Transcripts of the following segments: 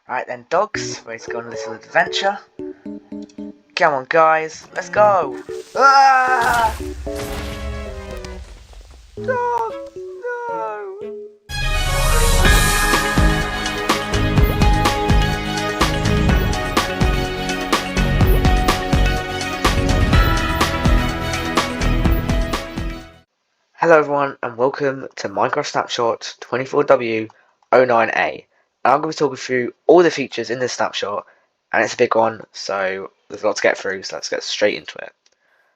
Right then, dogs, ready to go on a little adventure? Come on, guys, let's go! Ah! Dog, no! Hello everyone, and welcome to Minecraft Snapshot 24W09A. And I'm going to be talking through all the features in this snapshot, and it's a big one, so there's a lot to get through, so let's get straight into it.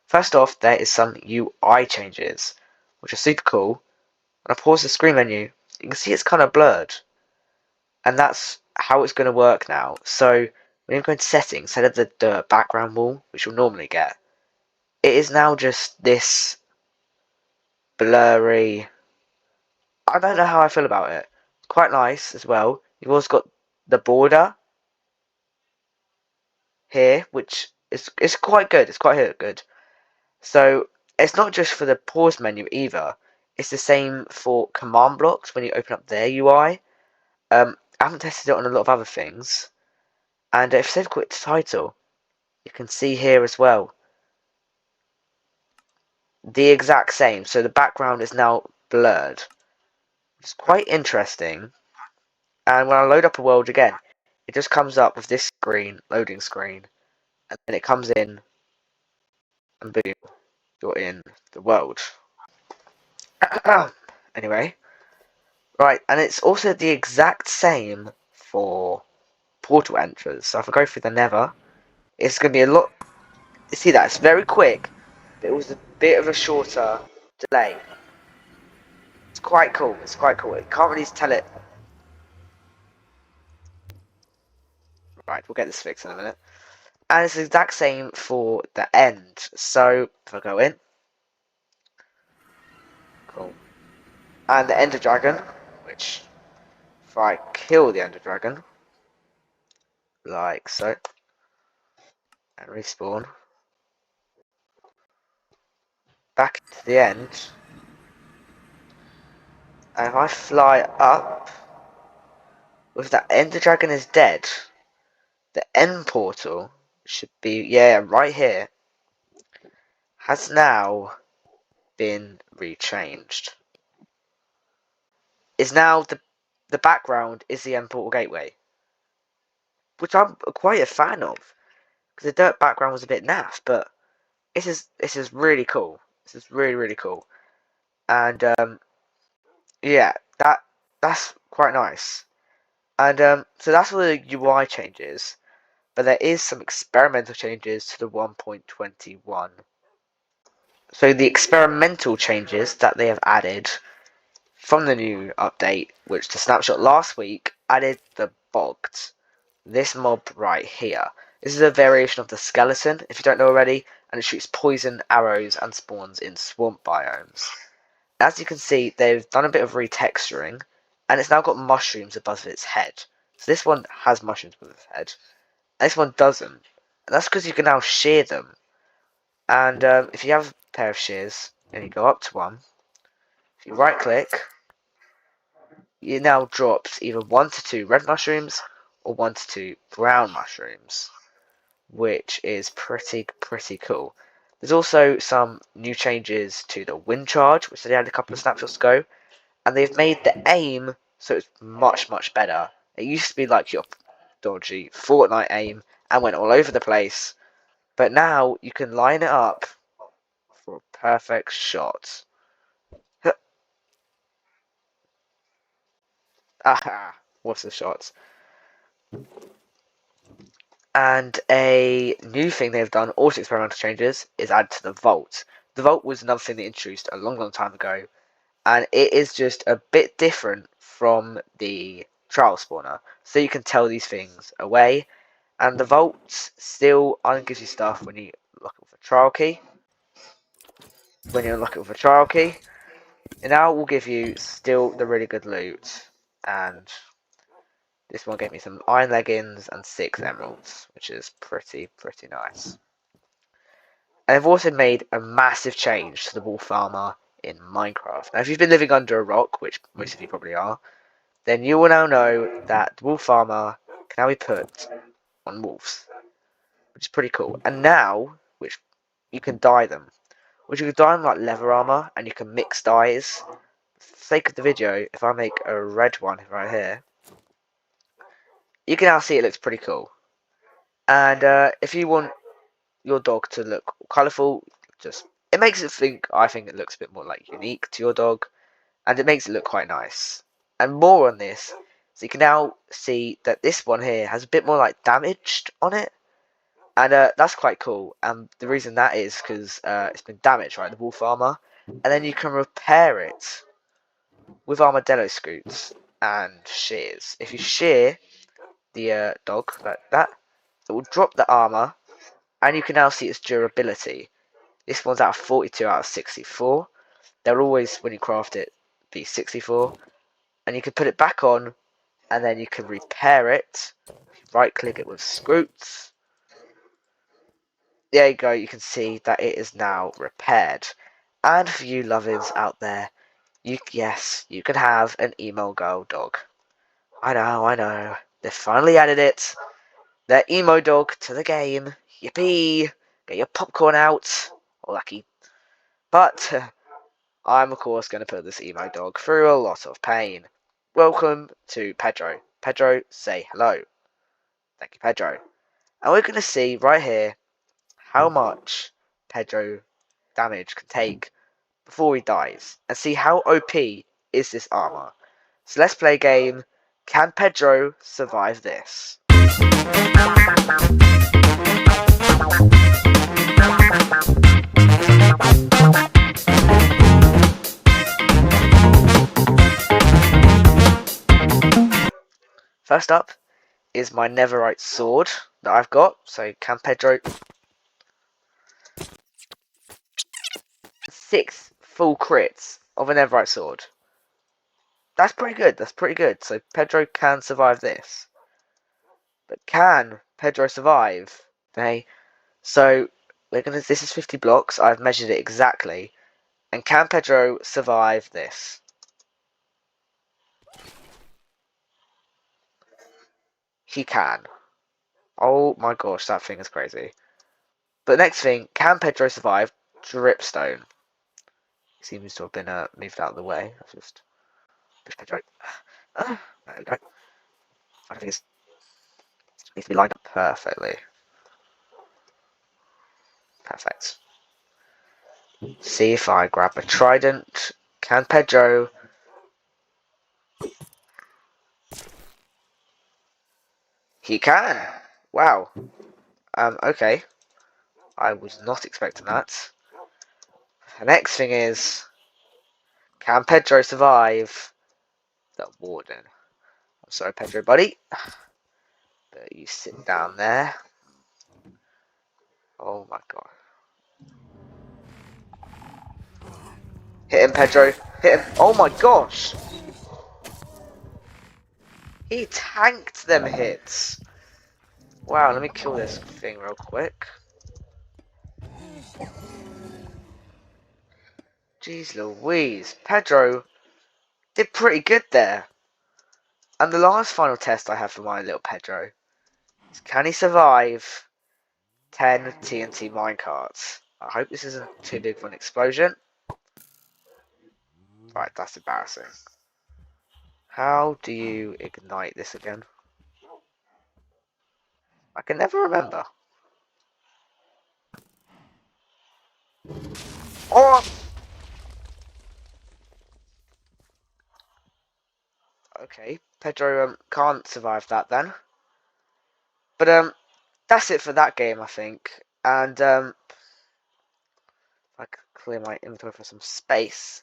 First off, there is some UI changes, which are super cool. When I pause the screen menu, you can see it's kind of blurred. And that's how it's going to work now. So when you go into settings, instead of the background wall, which you'll normally get, it is now just this blurry. I don't know how I feel about it. It's quite nice as well. You've also got the border here, which is quite good. It's quite good. So it's not just for the pause menu either. It's the same for command blocks when you open up their UI. I haven't tested it on a lot of other things. And if they've got its title, you can see here as well the exact same. So the background is now blurred. It's quite interesting. And when I load up a world again, it just comes up with this screen, loading screen, and then it comes in, and boom, you're in the world. Anyway, right, and it's also the exact same for portal entries. So if I go through the Nether, it's going to be a lot. You see that it's very quick, but it was a bit of a shorter delay. It's quite cool. It's quite cool. You can't really tell it. Right, we'll get this fixed in a minute. And it's the exact same for the end. So if I go in, cool. And the Ender Dragon, which if I kill the Ender Dragon, like so, and respawn, back to the end, and if I fly up, if that Ender Dragon is dead, the end portal should be, yeah, right here, has now been rechanged. Is now the background is the end portal gateway, which I'm quite a fan of, because the dirt background was a bit naff, but this is really cool. This is really cool, and yeah, that's quite nice. And so that's all the UI changes, but there is some experimental changes to the 1.21. So the experimental changes that they have added from the new update, which the snapshot last week added the bogged. This mob right here. This is a variation of the skeleton, if you don't know already, and it shoots poison arrows and spawns in swamp biomes. As you can see, they've done a bit of retexturing, and it's now got mushrooms above its head. So this one has mushrooms above its head, and this one doesn't. And that's because you can now shear them. And if you have a pair of shears, and you go up to one, if you right click, it now drops either 1 to 2 red mushrooms, or 1 to 2 brown mushrooms, which is pretty cool. There's also some new changes to the wind charge, which they had a couple of snapshots ago, and they've made the aim so it's much better. It used to be like your dodgy Fortnite aim and went all over the place, but now you can line it up for a perfect shot. Aha, what's the shots? And a new thing they've done, also experimental changes, is add to the vault. The vault was another thing they introduced a long time ago, and it is just a bit different from the trial spawner. So you can tell these things away, and the vault still only gives you stuff when you lock it with a trial key. When you unlock it with a trial key, it now will give you still the really good loot, and this one gave me some iron leggings and 6 emeralds, which is pretty nice. And they've also made a massive change to the wolf armour in Minecraft. Now, if you've been living under a rock, which most of you probably are, then you will now know that the wolf armour can now be put on wolves, which is pretty cool. And now, which you can dye them, which you can dye them like leather armor, and you can mix dyes. For the sake of the video, if I make a red one right here, you can now see it looks pretty cool. And if you want your dog to look colourful, just it makes it think. I think it looks a bit more like unique to your dog, and it makes it look quite nice. And more on this, so you can now see that this one here has a bit more like damaged on it, and that's quite cool. And the reason that is because it's been damaged, right? The wolf armor, and then you can repair it with armadillo scoots and shears. If you shear the dog like that, it will drop the armor, and you can now see its durability. This one's out of 42 out of 64. They'll always, when you craft it, be 64. And you can put it back on, and then you can repair it. Right click it with scoots. There you go, you can see that it is now repaired. And for you lovers out there, yes, you can have an emo girl dog. I know. They finally added it. Their emo dog to the game. Yippee! Get your popcorn out. Lucky. But I'm of course going to put this emo dog through a lot of pain. Welcome to Pedro. Pedro, say hello. Thank you, Pedro. And we're going to see right here how much Pedro damage can take before he dies, and see how OP is this armor. So let's play a game. Can Pedro survive this? First up is my netherite sword that I've got. So can Pedro... 6 full crits of a netherite sword. That's pretty good. So Pedro can survive this. But can Pedro survive? Okay. So this is 50 blocks. I've measured it exactly. And can Pedro survive this? He can. Oh my gosh, that thing is crazy. But next thing, can Pedro survive dripstone? He seems to have been moved out of the way. I've just push Pedro. There we go. I think it needs to be lined up perfectly. Perfect. See if I grab a trident. Can Pedro... He can! Wow. Okay. I was not expecting that. The next thing is... Can Pedro survive the warden? I'm sorry, Pedro, buddy. But you sit down there. Oh my god. Hit him, Pedro. Hit him. Oh my gosh. He tanked them hits. Wow, let me kill this thing real quick. Jeez Louise. Pedro did pretty good there. And the last final test I have for my little Pedro is, can he survive 10 TNT minecarts? I hope this isn't too big of an explosion. Right, that's embarrassing. How do you ignite this again? I can never remember. Oh! Okay, Pedro can't survive that then. But that's it for that game, I think. And I can clear my inventory for some space.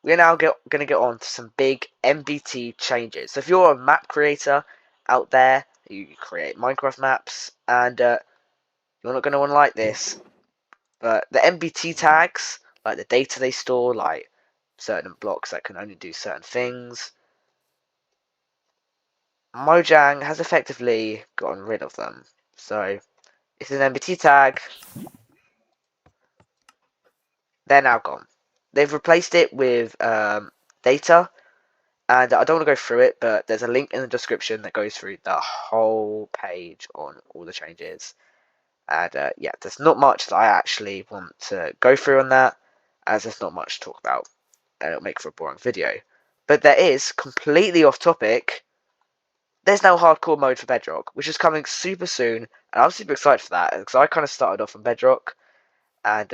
We're now going to get on to some big MBT changes. So if you're a map creator out there, you create Minecraft maps, and you're not going to want to like this, but the MBT tags, like the data they store, like certain blocks that can only do certain things, Mojang has effectively gotten rid of them. So it's an MBT tag. They're now gone. They've replaced it with data, And I don't want to go through it, but there's a link in the description that goes through the whole page on all the changes. And yeah, there's not much that I actually want to go through on that, as there's not much to talk about, and it'll make for a boring video. But there is, completely off topic, there's now hardcore mode for Bedrock, which is coming super soon, and I'm super excited for that, because I kind of started off on Bedrock, and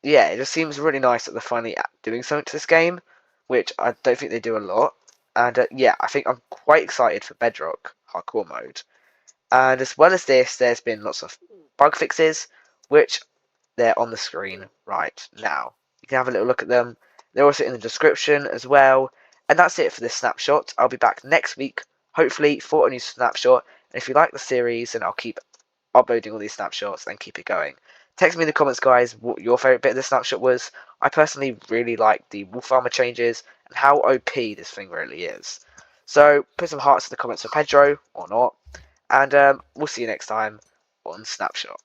yeah, it just seems really nice that they're finally doing something to this game, which I don't think they do a lot. And yeah, I think I'm quite excited for Bedrock hardcore mode. And as well as this, there's been lots of bug fixes, which they're on the screen right now. You can have a little look at them. They're also in the description as well. And that's it for this snapshot. I'll be back next week, hopefully, for a new snapshot. And if you like the series, then I'll keep uploading all these snapshots and keep it going. Text me in the comments, guys, what your favourite bit of the snapshot was. I personally really like the Wolf Armour changes and how OP this thing really is. So put some hearts in the comments for Pedro, or not. And we'll see you next time on Snapshot.